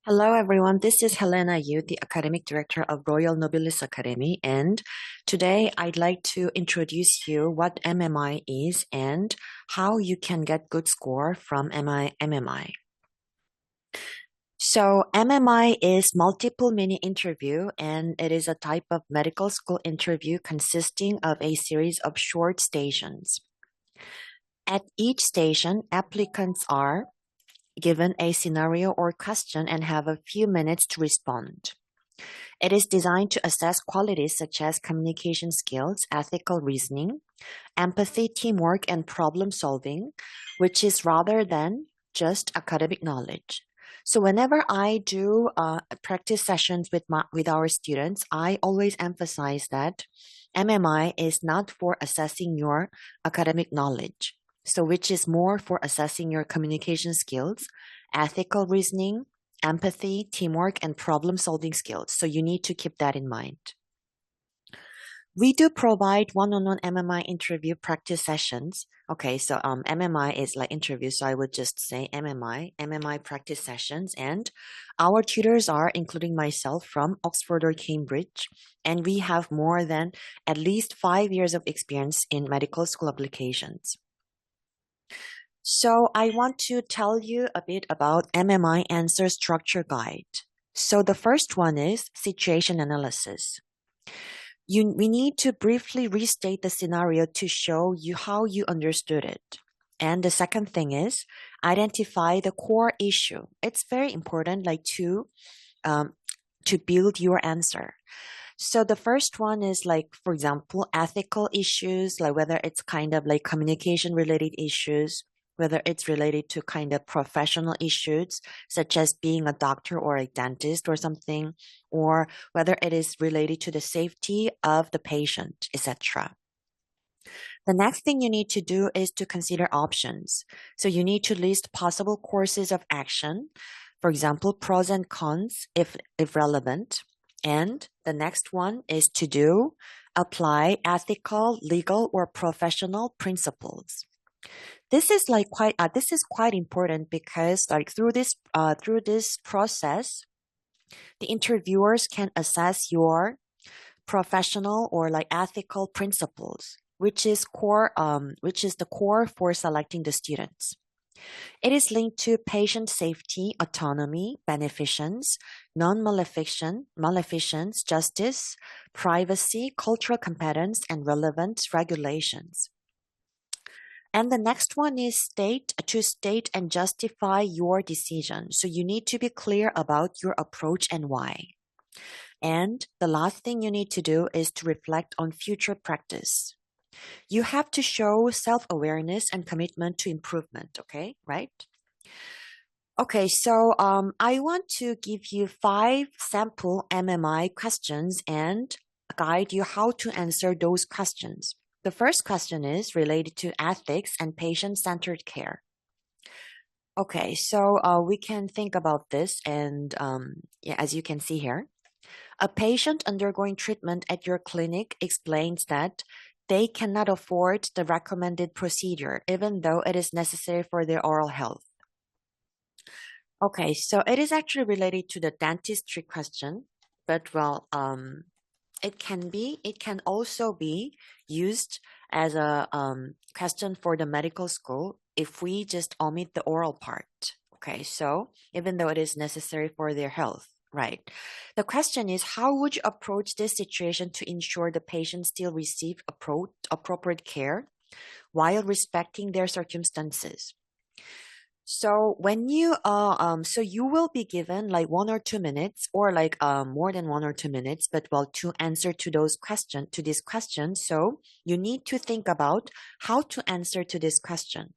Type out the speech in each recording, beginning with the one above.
Hello, everyone. This is Helena Yu, the Academic Director of Royal Nobilis Academy, and today I'd like to introduce you what MMI is and how you can get good score from MMI. So MMI is multiple mini interview, and it is a type of medical school interview consisting of a series of short stations. At each station, applicants are given a scenario or question and have a few minutes to respond. It is designed to assess qualities such as communication skills, ethical reasoning, empathy, teamwork, and problem solving, which is rather than just academic knowledge. So whenever I do practice sessions with our students, I always emphasize that MMI is not for assessing your academic knowledge. So which is more for assessing your communication skills, ethical reasoning, empathy, teamwork, and problem-solving skills. So you need to keep that in mind. We do provide one-on-one MMI interview practice sessions. Okay, so MMI is like interview, so I would just say MMI practice sessions. And our tutors are, including myself, from Oxford or Cambridge. And we have more than at least 5 years of experience in medical school applications. So I want to tell you a bit about MMI Answer Structure Guide. So the first one is situation analysis. We need to briefly restate the scenario to show you how you understood it. And the second thing is identify the core issue. It's very important, like to build your answer. So the first one is like, for example, ethical issues, like whether it's kind of like communication related issues, whether it's related to kind of professional issues, such as being a doctor or a dentist or something, or whether it is related to the safety of the patient, etc. The next thing you need to do is to consider options. So you need to list possible courses of action, for example, pros and cons, if relevant. And the next one is to apply ethical, legal, or professional principles. This is quite important because like through this process, the interviewers can assess your professional or like ethical principles, which is the core for selecting the students. It is linked to patient safety, autonomy, beneficence, non-maleficence, justice, privacy, cultural competence, and relevant regulations. And the next one is state and justify your decision. So you need to be clear about your approach and why. And the last thing you need to do is to reflect on future practice. You have to show self-awareness and commitment to improvement, okay? Right? Okay, so I want to give you 5 sample MMI questions and guide you how to answer those questions. The first question is related to ethics and patient-centered care. Okay, so we can think about this, and as you can see here, a patient undergoing treatment at your clinic explains that they cannot afford the recommended procedure, even though it is necessary for their oral health. Okay, so it is actually related to the dentistry question, but well, it can also be used as a question for the medical school if we just omit the oral part. Okay, so even though it is necessary for their health, right? The question is, how would you approach this situation to ensure the patient still receive appropriate care while respecting their circumstances? So when you so you will be given like 1 or 2 minutes, or like more than 1 or 2 minutes, but well, to answer to this question. So you need to think about how to answer to this question.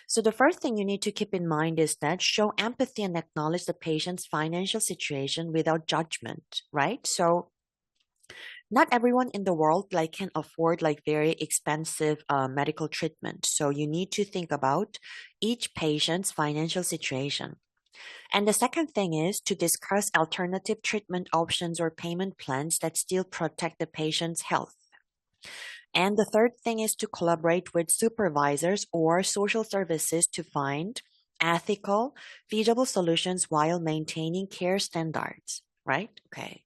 So the first thing you need to keep in mind is that show empathy and acknowledge the patient's financial situation without judgment, right? So not everyone in the world like can afford like very expensive medical treatment. So you need to think about each patient's financial situation. And the second thing is to discuss alternative treatment options or payment plans that still protect the patient's health. And the third thing is to collaborate with supervisors or social services to find ethical, feasible solutions while maintaining care standards, right? Okay.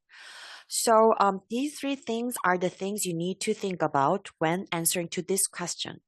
So these three things are the things you need to think about when answering to this question.